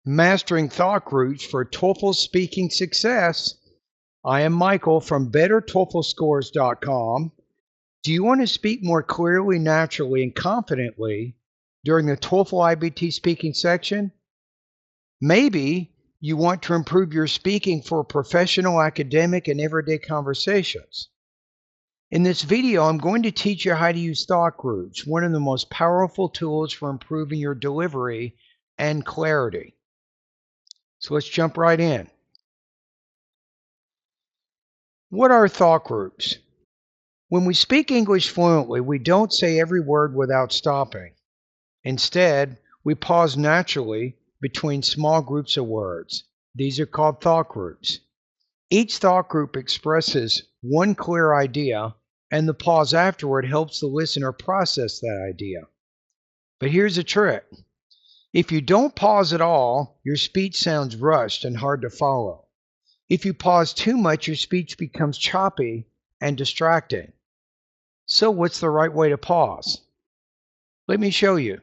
Mastering Thought Groups for TOEFL Speaking Success. I am Michael from BetterTOEFLScores.com. Do you want to speak more clearly, naturally, and confidently during the TOEFL IBT speaking section? Maybe you want to improve your speaking for professional, academic, and everyday conversations. In this video, I'm going to teach you how to use thought groups, one of the most powerful tools for improving your delivery and clarity. So let's jump right in. What are thought groups? When we speak English fluently, we don't say every word without stopping. Instead, we pause naturally between small groups of words. These are called thought groups. Each thought group expresses one clear idea, and the pause afterward helps the listener process that idea. But here's a trick. If you don't pause at all, your speech sounds rushed and hard to follow. If you pause too much, your speech becomes choppy and distracting. So what's the right way to pause? Let me show you.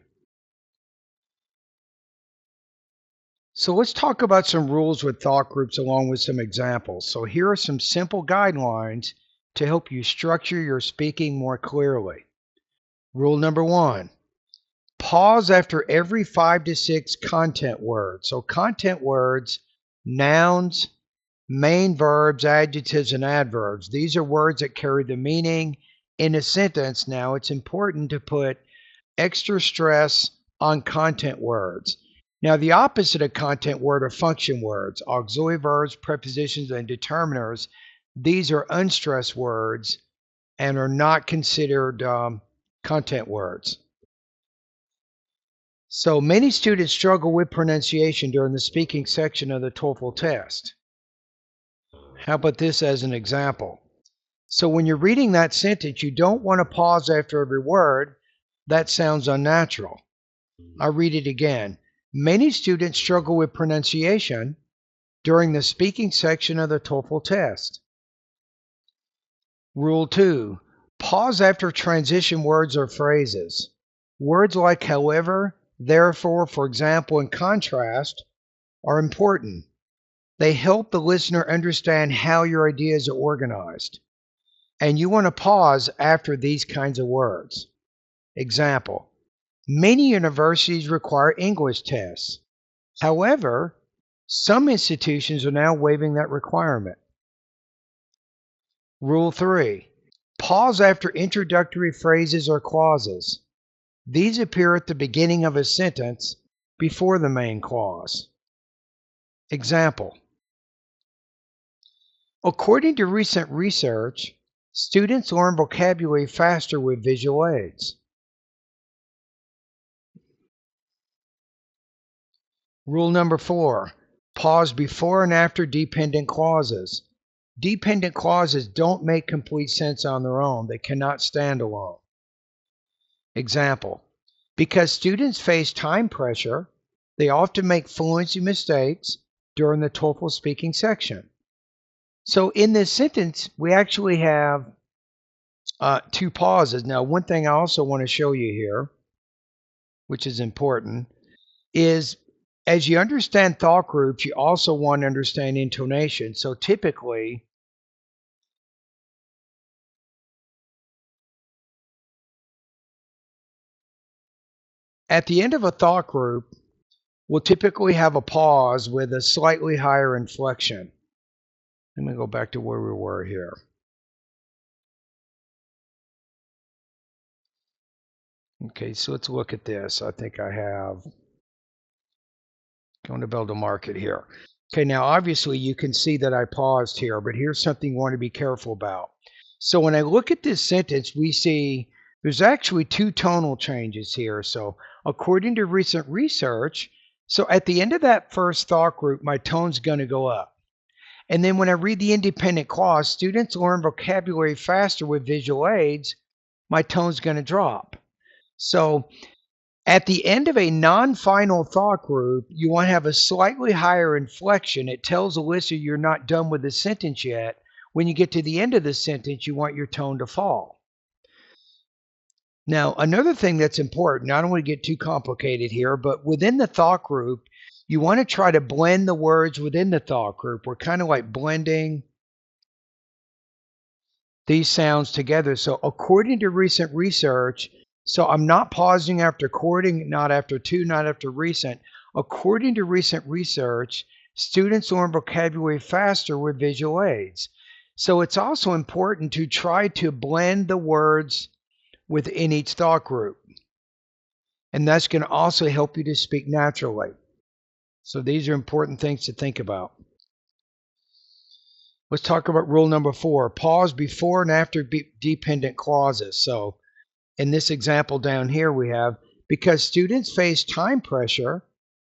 So let's talk about some rules with thought groups along with some examples. So here are some simple guidelines to help you structure your speaking more clearly. Rule number 1. Pause after every 5 to 6 content words. So content words, nouns, main verbs, adjectives, and adverbs. These are words that carry the meaning in a sentence. Now, it's important to put extra stress on content words. Now, the opposite of content word are function words, auxiliary verbs, prepositions, and determiners. These are unstressed words and are not considered content words. So many students struggle with pronunciation during the speaking section of the TOEFL test. How about this as an example? So when you're reading that sentence, you don't want to pause after every word. That sounds unnatural. I'll read it again. Many students struggle with pronunciation during the speaking section of the TOEFL test. Rule 2. Pause after transition words or phrases. Words like however, therefore, for example, and contrast are important. They help the listener understand how your ideas are organized. And you want to pause after these kinds of words. Example, many universities require English tests. However, some institutions are now waiving that requirement. Rule 3. Pause after introductory phrases or clauses. These appear at the beginning of a sentence before the main clause. Example. According to recent research, students learn vocabulary faster with visual aids. Rule number 4. Pause before and after dependent clauses. Dependent clauses don't make complete sense on their own. They cannot stand alone. Example. Because students face time pressure, they often make fluency mistakes during the TOEFL speaking section. So in this sentence, we actually have 2 pauses. Now, one thing I also want to show you here, which is important, is as you understand thought groups, you also want to understand intonation. So typically, at the end of a thought group, we'll typically have a pause with a slightly higher inflection. Let me go back to where we were here. Okay, so let's look at this. I think I have going to build a market here. Okay, now obviously you can see that I paused here, but here's something you want to be careful about. So when I look at this sentence, we see there's actually 2 tonal changes here. So according to recent research, so at the end of that first thought group, my tone's going to go up. And then when I read the independent clause, students learn vocabulary faster with visual aids, my tone's going to drop. So at the end of a non-final thought group, you want to have a slightly higher inflection. It tells the listener you're not done with the sentence yet. When you get to the end of the sentence, you want your tone to fall. Now, another thing that's important, I don't want to get too complicated here, but within the thought group, you want to try to blend the words within the thought group. We're kind of like blending these sounds together. So according to recent research, so I'm not pausing after according, not after to, not after recent. According to recent research, students learn vocabulary faster with visual aids. So it's also important to try to blend the words within each thought group. And that's going to also help you to speak naturally. So these are important things to think about. Let's talk about rule number 4. Pause before and after dependent clauses. So in this example down here we have, because students face time pressure,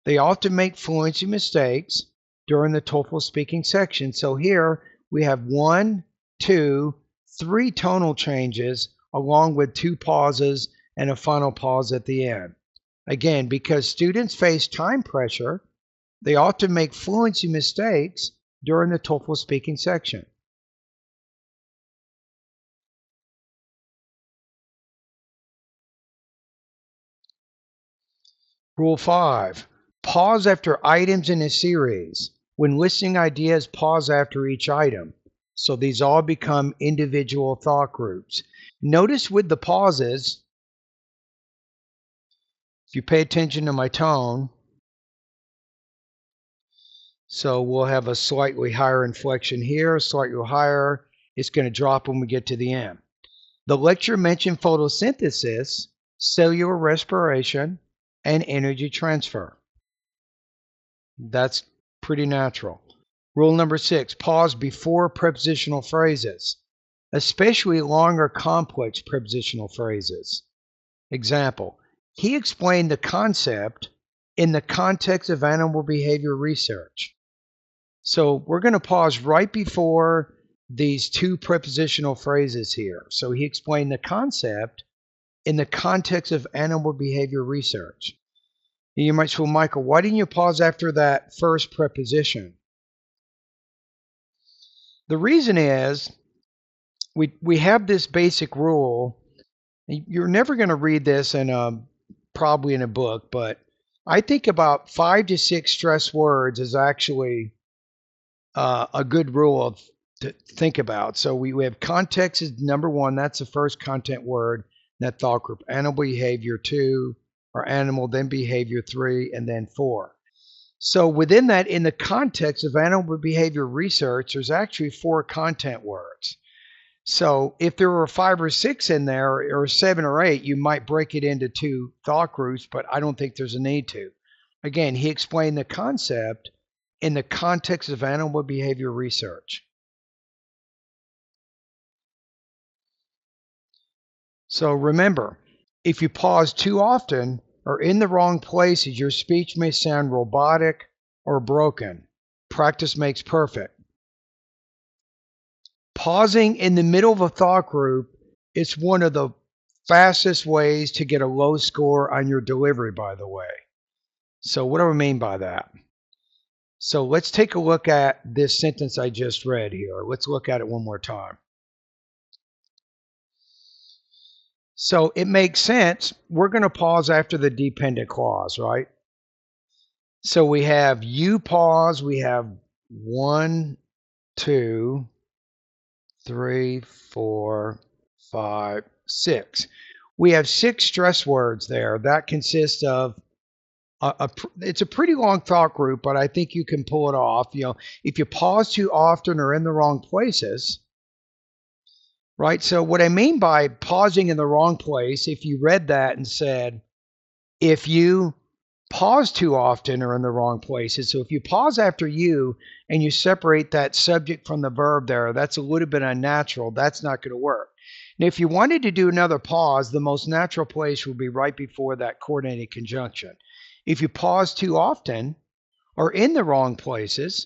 they often make fluency mistakes during the TOEFL speaking section. So here we have 1, 2, 3 tonal changes along with 2 pauses and a final pause at the end. Again, because students face time pressure, they often make fluency mistakes during the TOEFL speaking section. Rule 5. Pause after items in a series. When listing ideas, pause after each item. So these all become individual thought groups. Notice with the pauses, if you pay attention to my tone, so we'll have a slightly higher inflection here, slightly higher. It's going to drop when we get to the end. The lecture mentioned photosynthesis, cellular respiration, and energy transfer. That's pretty natural. Rule number 6, pause before prepositional phrases, especially long or complex prepositional phrases. Example, he explained the concept in the context of animal behavior research. So we're going to pause right before these 2 prepositional phrases here. So he explained the concept in the context of animal behavior research. You might say, well, Michael, why didn't you pause after that first preposition? The reason is we have this basic rule. You're never going to read this in probably in a book, but I think about 5 to 6 stress words is actually a good rule to think about. So we have context is number 1. That's the first content word in that thought group. Animal behavior 2, or animal, then behavior 3, and then 4. So within that, in the context of animal behavior research, there's actually 4 content words. So if there were 5 or 6 in there, or 7 or 8, you might break it into 2 thought groups, but I don't think there's a need to. Again, he explained the concept in the context of animal behavior research. So remember, if you pause too often or in the wrong places, your speech may sound robotic or broken. Practice makes perfect. Pausing in the middle of a thought group is one of the fastest ways to get a low score on your delivery, by the way. So what do I mean by that? So let's take a look at this sentence I just read here. Let's look at it one more time. So it makes sense. We're going to pause after the dependent clause, right? So we have you pause. We have 1, 2, 3, 4, 5, 6. We have 6 stress words there. That consists of it's a pretty long thought group, but I think you can pull it off. If you pause too often or in the wrong places, right? So what I mean by pausing in the wrong place, if you read that and said, if you pause too often or in the wrong places. So if you pause after you and you separate that subject from the verb there, that's a little bit unnatural. That's not going to work. Now, if you wanted to do another pause, the most natural place would be right before that coordinated conjunction. If you pause too often or in the wrong places,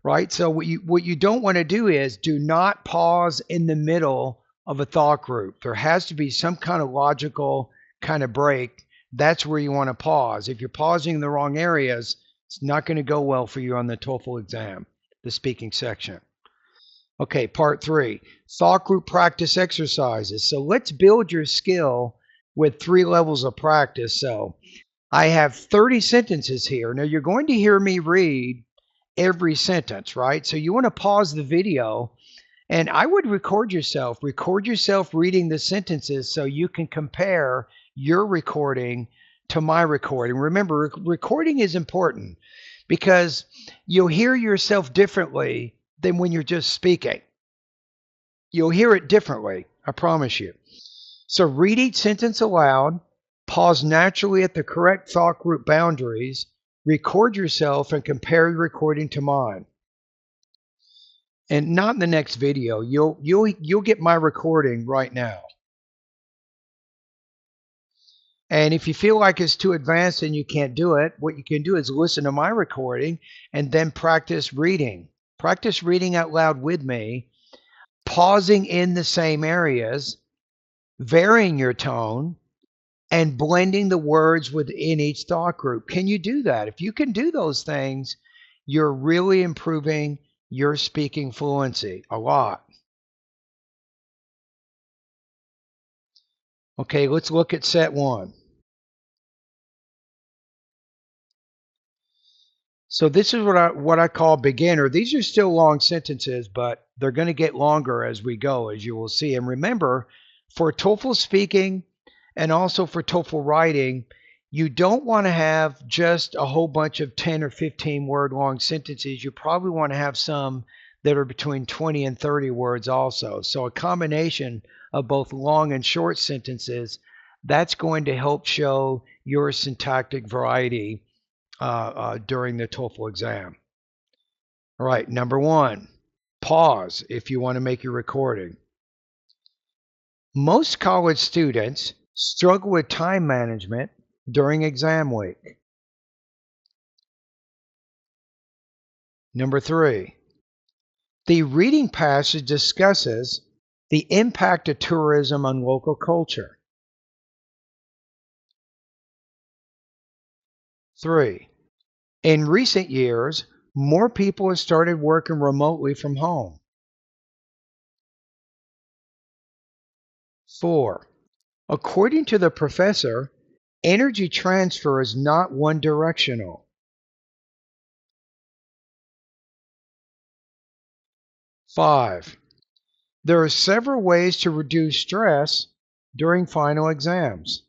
right? So what you don't want to do is do not pause in the middle of a thought group. There has to be some kind of logical kind of break. That's where you want to pause. If you're pausing in the wrong areas, it's not going to go well for you on the TOEFL exam, the speaking section. Okay, part 3, thought group practice exercises. So let's build your skill with 3 levels of practice. So I have 30 sentences here. Now you're going to hear me read every sentence, right? So you want to pause the video and I would record yourself. Record yourself reading the sentences so you can compare your recording to my recording. Remember, recording is important because you'll hear yourself differently than when you're just speaking. You'll hear it differently, I promise you. So read each sentence aloud, pause naturally at the correct thought group boundaries, record yourself, and compare your recording to mine. And not in the next video. You'll get my recording right now. And if you feel like it's too advanced and you can't do it, what you can do is listen to my recording and then practice reading. Practice reading out loud with me, pausing in the same areas, varying your tone, and blending the words within each thought group. Can you do that? If you can do those things, you're really improving your speaking fluency a lot. Okay, let's look at set one. So this is what I call beginner. These are still long sentences, but they're going to get longer as we go, as you will see. And remember, for TOEFL speaking and also for TOEFL writing, you don't want to have just a whole bunch of 10 or 15 word long sentences. You probably want to have some that are between 20 and 30 words also. So a combination of both long and short sentences, that's going to help show your syntactic variety during the TOEFL exam. All right, number one, pause if you want to make your recording. Most college students struggle with time management during exam week. Number three, the reading passage discusses the impact of tourism on local culture. 3, in recent years, more people have started working remotely from home. 4, according to the professor, energy transfer is not one directional. 5, there are several ways to reduce stress during final exams.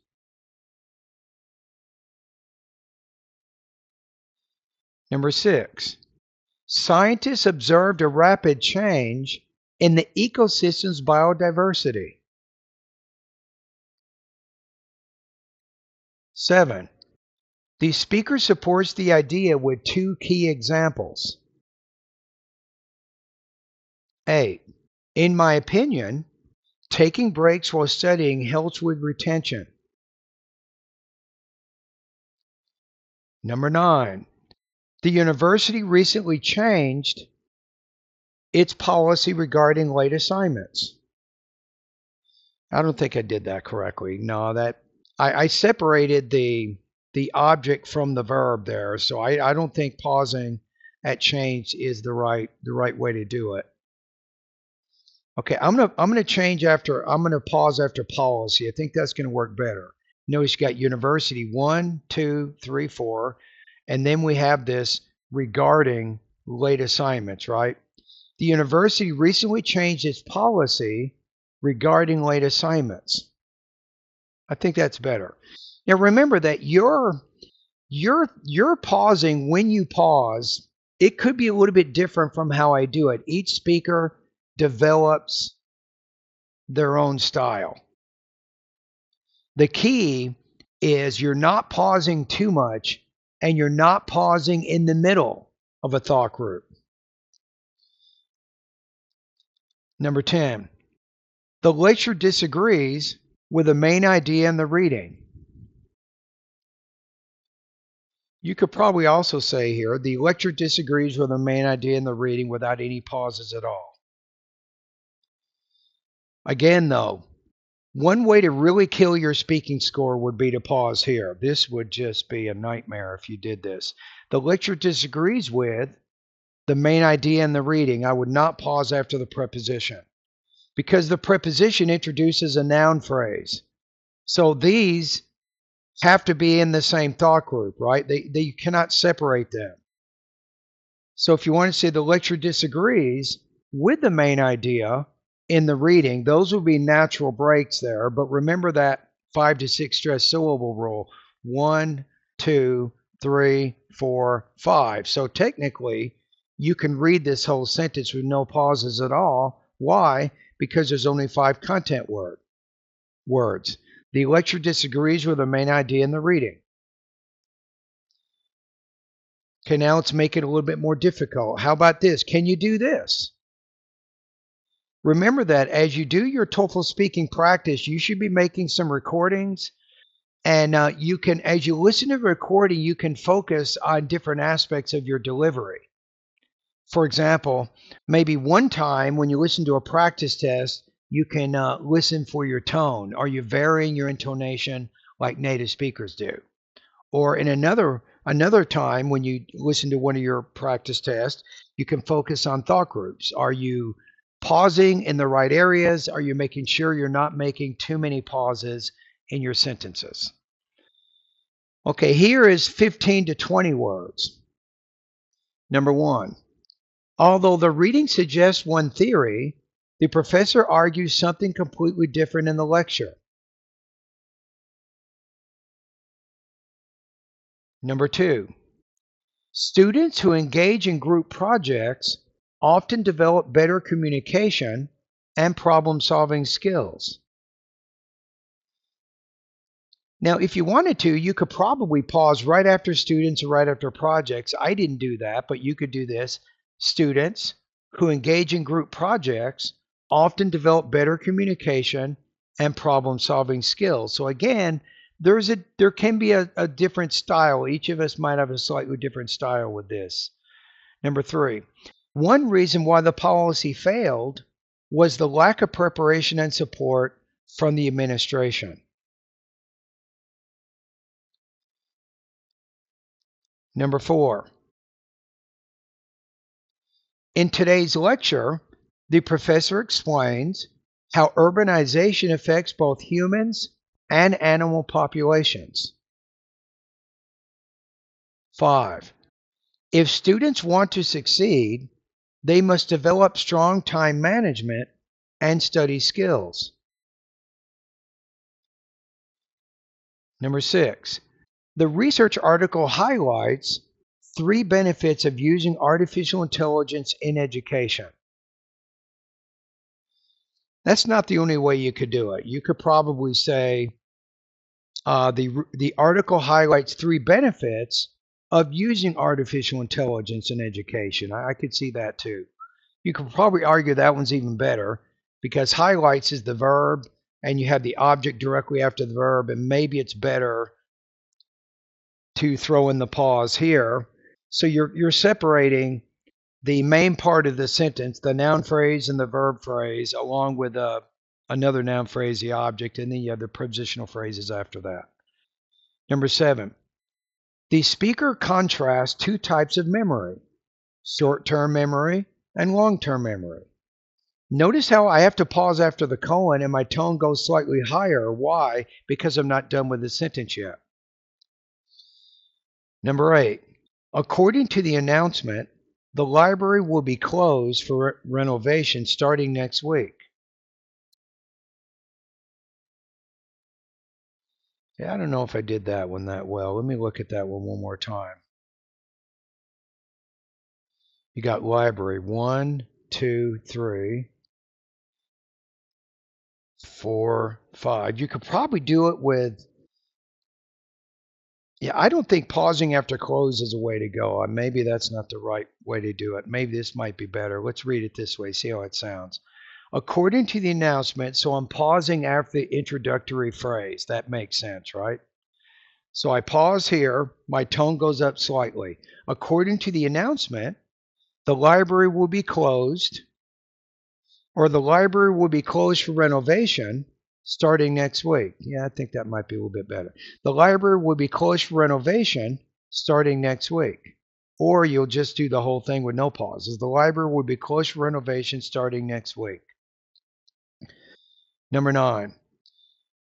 Number 6, scientists observed a rapid change in the ecosystem's biodiversity. 7, the speaker supports the idea with 2 key examples. 8, in my opinion, taking breaks while studying helps with retention. Number 9, the university recently changed its policy regarding late assignments. I don't think I did that correctly. No, that I separated the object from the verb there, so I don't think pausing at change is the right way to do it. Okay, I'm gonna pause after policy. I think that's gonna work better. Notice you got university 1, 2, 3, 4, and then we have this regarding late assignments, right? The university recently changed its policy regarding late assignments. I think that's better. Now remember that you're pausing when you pause. It could be a little bit different from how I do it. Each speaker develops their own style. The key is you're not pausing too much and you're not pausing in the middle of a thought group. Number 10, the lecturer disagrees with the main idea in the reading. You could probably also say here, the lecturer disagrees with the main idea in the reading without any pauses at all. Again, though, one way to really kill your speaking score would be to pause here. This would just be a nightmare if you did this. The lecturer disagrees with the main idea in the reading. I would not pause after the preposition because the preposition introduces a noun phrase. So these have to be in the same thought group, right? You cannot separate them. So if you want to say the lecturer disagrees with the main idea in the reading, those will be natural breaks there. But remember that 5 to 6 stressed syllable rule: 1, 2, 3, 4, 5. So technically, you can read this whole sentence with no pauses at all. Why? Because there's only 5 content words. The lecturer disagrees with the main idea in the reading. Okay, now let's make it a little bit more difficult. How about this? Can you do this? Remember that as you do your TOEFL speaking practice, you should be making some recordings, and you can, as you listen to the recording, you can focus on different aspects of your delivery. For example, maybe one time when you listen to a practice test, you can listen for your tone. Are you varying your intonation like native speakers do? Or in another time when you listen to one of your practice tests, you can focus on thought groups. Are you pausing in the right areas? Are you making sure you're not making too many pauses in your sentences? Okay, here is 15 to 20 words. Number 1, although the reading suggests one theory, the professor argues something completely different in the lecture. Number 2, students who engage in group projects often develop better communication and problem-solving skills. Now, if you wanted to, you could probably pause right after students or right after projects. I didn't do that, but you could do this. Students who engage in group projects often develop better communication and problem-solving skills. So again, there can be a different style. Each of us might have a slightly different style with this. Number 3, one reason why the policy failed was the lack of preparation and support from the administration. Number 4, in today's lecture, the professor explains how urbanization affects both humans and animal populations. 5, if students want to succeed, they must develop strong time management and study skills. Number 6, the research article highlights 3 benefits of using artificial intelligence in education. That's not the only way you could do it. You could probably say the article highlights 3 benefits of using artificial intelligence in education. I could see that too. You could probably argue that one's even better because highlights is the verb and you have the object directly after the verb, and maybe it's better to throw in the pause here. So you're separating the main part of the sentence, the noun phrase and the verb phrase, along with another noun phrase, the object, and then you have the prepositional phrases after that. Number 7, the speaker contrasts 2 types of memory: short-term memory and long-term memory. Notice how I have to pause after the colon and my tone goes slightly higher. Why? Because I'm not done with the sentence yet. Number 8, according to the announcement, the library will be closed for renovation starting next week. Yeah, I don't know if I did that one that well. Let me look at that one more time. You got library 1, 2, 3, 4, 5. You could probably do it with, yeah, I don't think pausing after close is a way to go. Maybe that's not the right way to do it. Maybe this might be better. Let's read it this way, see how it sounds. According to the announcement, so I'm pausing after the introductory phrase. That makes sense, right? So I pause here, my tone goes up slightly. According to the announcement, the library will be closed, or the library will be closed for renovation starting next week. Yeah, I think that might be a little bit better. The library will be closed for renovation starting next week. Or you'll just do the whole thing with no pauses. The library will be closed for renovation starting next week. Number 9,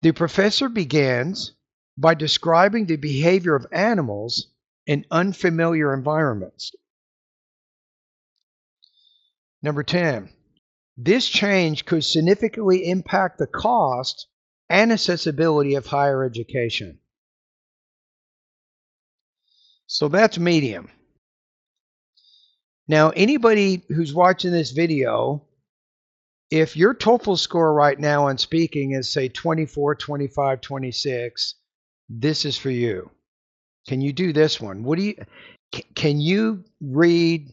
the professor begins by describing the behavior of animals in unfamiliar environments. Number 10, this change could significantly impact the cost and accessibility of higher education. So that's medium. Now, anybody who's watching this video, if your TOEFL score right now on speaking is, say, 24, 25, 26, this is for you. Can you do this one? Can you read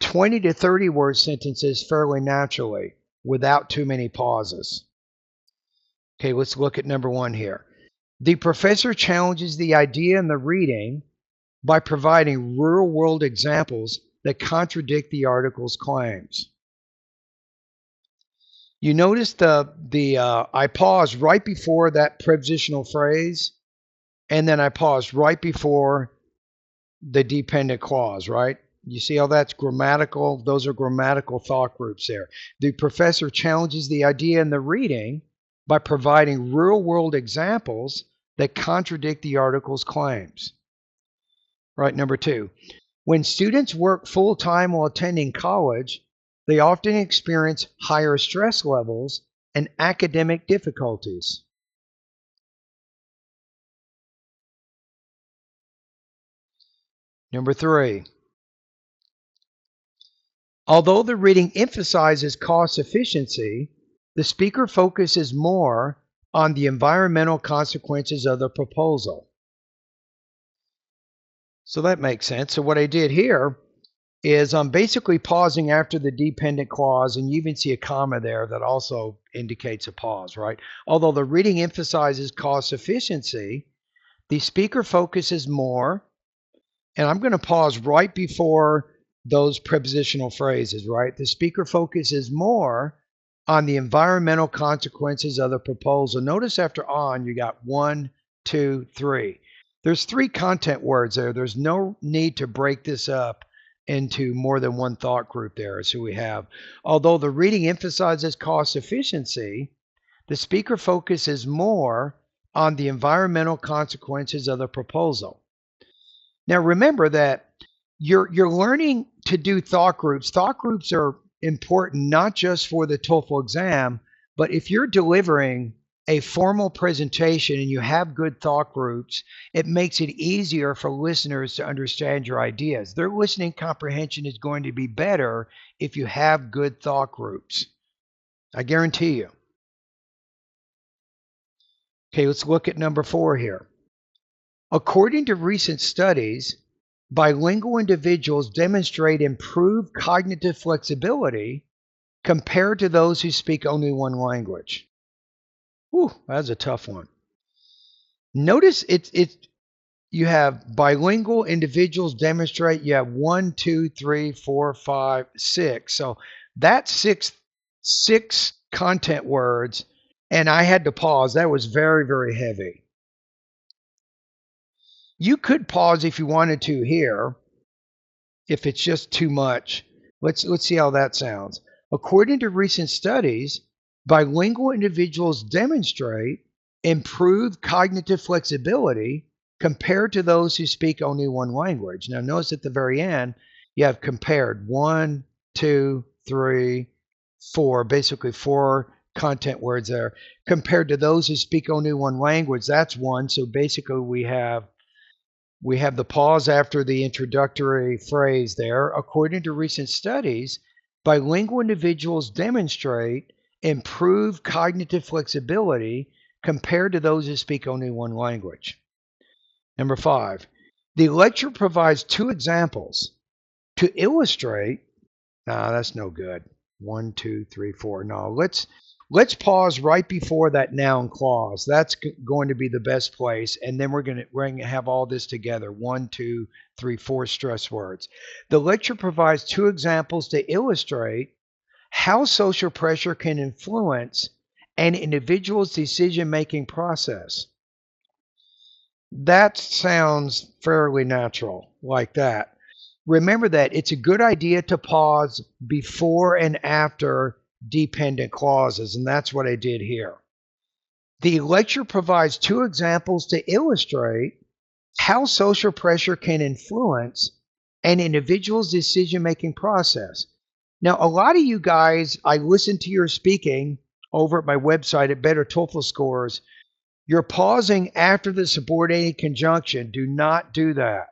20 to 30 word sentences fairly naturally without too many pauses? Okay, let's look at number 1 here. The professor challenges the idea in the reading by providing real-world examples that contradict the article's claims. You notice I paused right before that prepositional phrase, and then I paused right before the dependent clause, right? You see how that's grammatical? Those are grammatical thought groups there. The professor challenges the idea in the reading by providing real-world examples that contradict the article's claims. Right, number 2. When students work full-time while attending college, they often experience higher stress levels and academic difficulties. Number 3. Although the reading emphasizes cost efficiency, the speaker focuses more on the environmental consequences of the proposal. So that makes sense. So what I did here is I'm basically pausing after the dependent clause, and you even see a comma there that also indicates a pause, right? Although the reading emphasizes cost efficiency, the speaker focuses more, and I'm going to pause right before those prepositional phrases, right? The speaker focuses more on the environmental consequences of the proposal. Notice after on, you got 1, 2, 3. There's 3 content words there. There's no need to break this up into more than one thought group there. So we have, although the reading emphasizes cost efficiency, the speaker focuses more on the environmental consequences of the proposal. Now remember that you're learning to do thought groups. Thought groups are important not just for the TOEFL exam, but if you're delivering a formal presentation and you have good thought groups, it makes it easier for listeners to understand your ideas. Their listening comprehension is going to be better if you have good thought groups. I guarantee you. Okay, let's look at number 4 here. According to recent studies, bilingual individuals demonstrate improved cognitive flexibility compared to those who speak only one language. Whew, that's a tough one. Notice you have bilingual individuals demonstrate. You have 1, 2, 3, 4, 5, 6. So that's six content words, and I had to pause. That was very, very heavy. You could pause if you wanted to here, if it's just too much. Let's see how that sounds. According to recent studies, bilingual individuals demonstrate improved cognitive flexibility compared to those who speak only one language. Now notice at the very end, you have compared 1, 2, 3, 4, basically 4 content words there, compared to those who speak only one language. That's 1. So basically we have the pause after the introductory phrase there. According to recent studies, bilingual individuals demonstrate improved cognitive flexibility compared to those who speak only one language. Number 5, the lecture provides 2 examples to illustrate. Nah, that's no good. 1, 2, 3, 4. No, let's pause right before that noun clause. That's going to be the best place, and then we're going to have all this together. 1, 2, 3, 4 stress words. The lecture provides 2 examples to illustrate how social pressure can influence an individual's decision-making process. That sounds fairly natural, like that. Remember that it's a good idea to pause before and after dependent clauses, and that's what I did here. The lecture provides two examples to illustrate how social pressure can influence an individual's decision-making process. Now, a lot of you guys, I listen to your speaking over at my website at Better TOEFL Scores. You're pausing after the subordinated conjunction. Do not do that.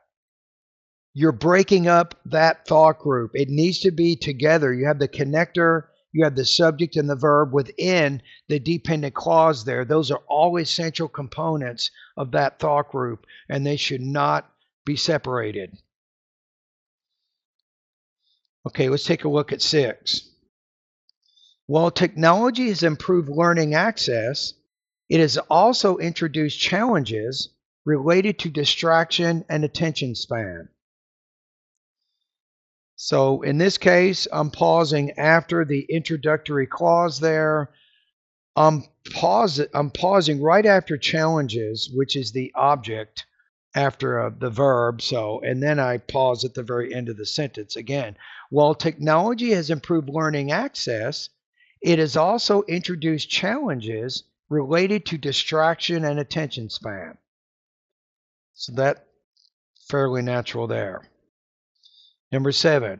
You're breaking up that thought group. It needs to be together. You have the connector, you have the subject and the verb within the dependent clause there. Those are all essential components of that thought group, and they should not be separated. Okay, let's take a look at 6. While technology has improved learning access, it has also introduced challenges related to distraction and attention span. So in this case, I'm pausing after the introductory clause there. I'm pausing right after challenges, which is the object after the verb. And then I pause at the very end of the sentence again. While technology has improved learning access, it has also introduced challenges related to distraction and attention span. So that's fairly natural there. Number 7,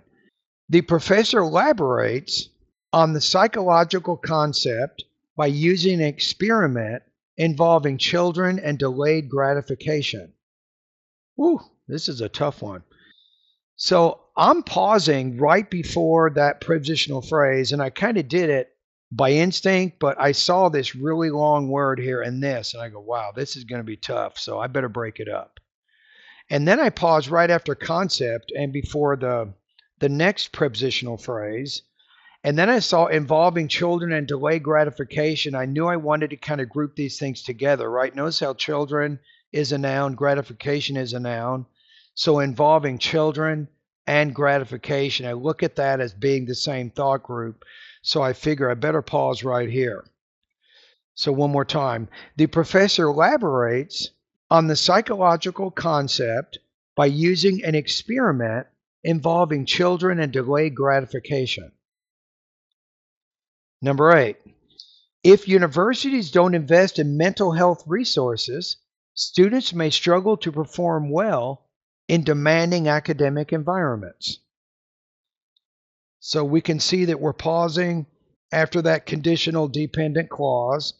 the professor elaborates on the psychological concept by using an experiment involving children and delayed gratification. Woo, this is a tough one. So I'm pausing right before that prepositional phrase, and I kind of did it by instinct, but I saw this really long word here and this, and I go, wow, this is going to be tough, so I better break it up. And then I pause right after concept and before the next prepositional phrase. And then I saw involving children and delayed gratification. I knew I wanted to kind of group these things together, right? Notice how children is a noun, gratification is a noun. So involving children and gratification, I look at that as being the same thought group. So I figure I better pause right here. So one more time. The professor elaborates on the psychological concept by using an experiment involving children and delayed gratification. Number 8, if universities don't invest in mental health resources, students may struggle to perform well in demanding academic environments. So we can see that we're pausing after that conditional dependent clause.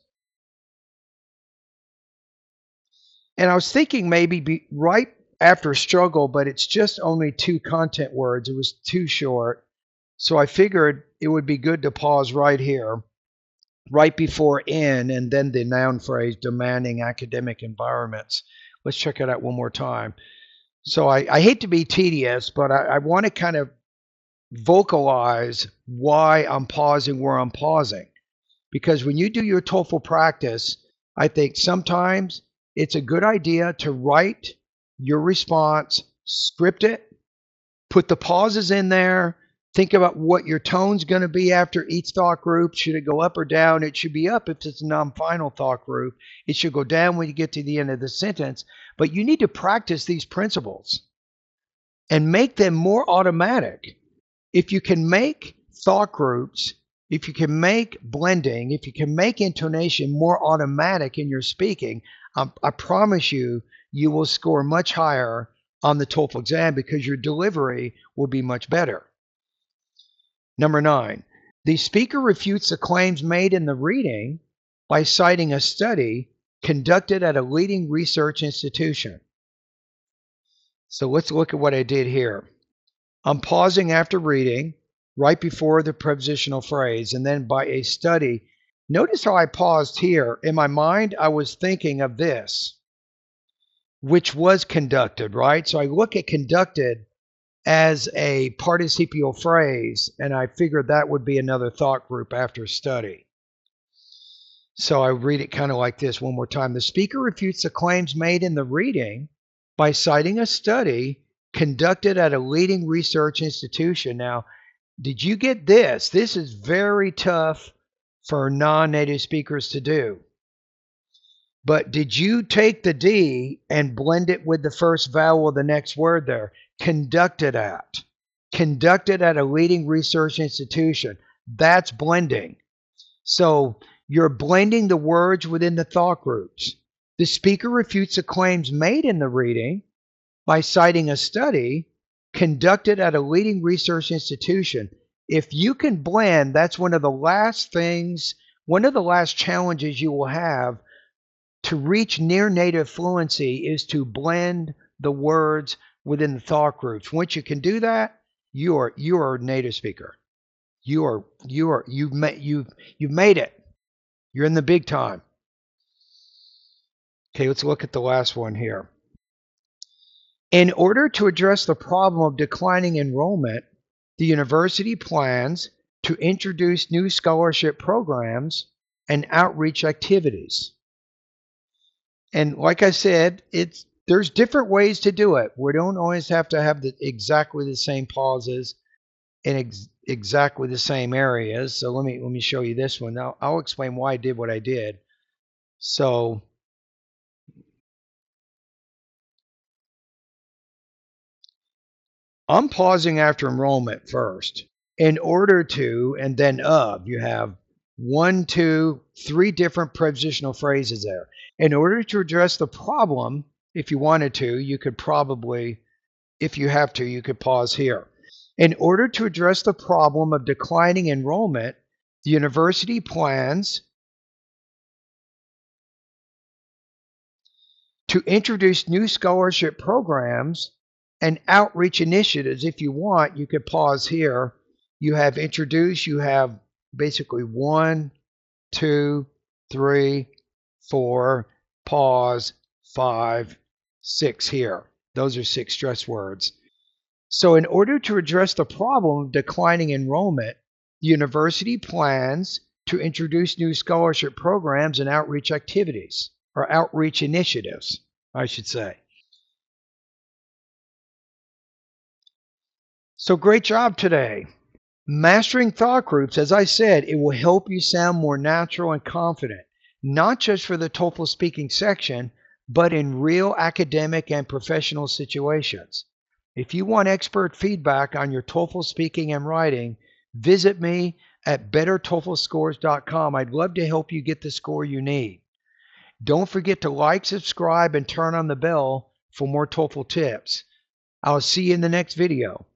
And I was thinking maybe right after struggle, but it's just only 2 content words. It was too short. So I figured it would be good to pause right here, right before in, and then the noun phrase, demanding academic environments. Let's check it out one more time. So I hate to be tedious, but I want to kind of vocalize why I'm pausing where I'm pausing. Because when you do your TOEFL practice, I think sometimes it's a good idea to write your response, script it, put the pauses in there, think about what your tone's going to be after each thought group. Should it go up or down? It should be up if it's a non-final thought group. It should go down when you get to the end of the sentence. But you need to practice these principles and make them more automatic. If you can make thought groups, if you can make blending, if you can make intonation more automatic in your speaking, I promise you, you will score much higher on the TOEFL exam because your delivery will be much better. Number 9, the speaker refutes the claims made in the reading by citing a study conducted at a leading research institution. So let's look at what I did here. I'm pausing after reading, right before the prepositional phrase, and then by a study. Notice how I paused here. In my mind, I was thinking of this, which was conducted, right? So I look at conducted as a participial phrase, and I figured that would be another thought group after study. So I read it kind of like this one more time. The speaker refutes the claims made in the reading by citing a study conducted at a leading research institution. Now, did you get this? This is very tough for non-native speakers to do. But did you take the D and blend it with the first vowel of the next word there? Conducted at a leading research institution. That's blending. So You're blending the words within the thought groups. The speaker refutes the claims made in the reading by citing a study conducted at a leading research institution. If you can blend, that's one of the last challenges you will have to reach near native fluency is to blend the words within the thought groups. Once you can do that, you are a native speaker. You've made it. You're in the big time. Okay, let's look at the last one here. In order to address the problem of declining enrollment, the university plans to introduce new scholarship programs and outreach activities. And like I said, there's different ways to do it. We don't always have to have exactly the same pauses in exactly the same areas. So let me show you this one. Now I'll explain why I did what I did. So I'm pausing after enrollment first in order to, and then of. You have 1, 2, 3 different prepositional phrases there. In order to address the problem, if you wanted to, you could probably, if you have to, you could pause here. In order to address the problem of declining enrollment, the university plans to introduce new scholarship programs and outreach initiatives. If you want, you could pause here. You have introduce, you have basically 1, 2, 3, 4, pause, 5, 6 here. Those are 6 stress words. So in order to address the problem of declining enrollment, the university plans to introduce new scholarship programs and outreach activities, or outreach initiatives, I should say. So great job today. Mastering thought groups, as I said, it will help you sound more natural and confident, not just for the TOEFL speaking section, but in real academic and professional situations. If you want expert feedback on your TOEFL speaking and writing, visit me at bettertoeflscores.com. I'd love to help you get the score you need. Don't forget to like, subscribe, and turn on the bell for more TOEFL tips. I'll see you in the next video.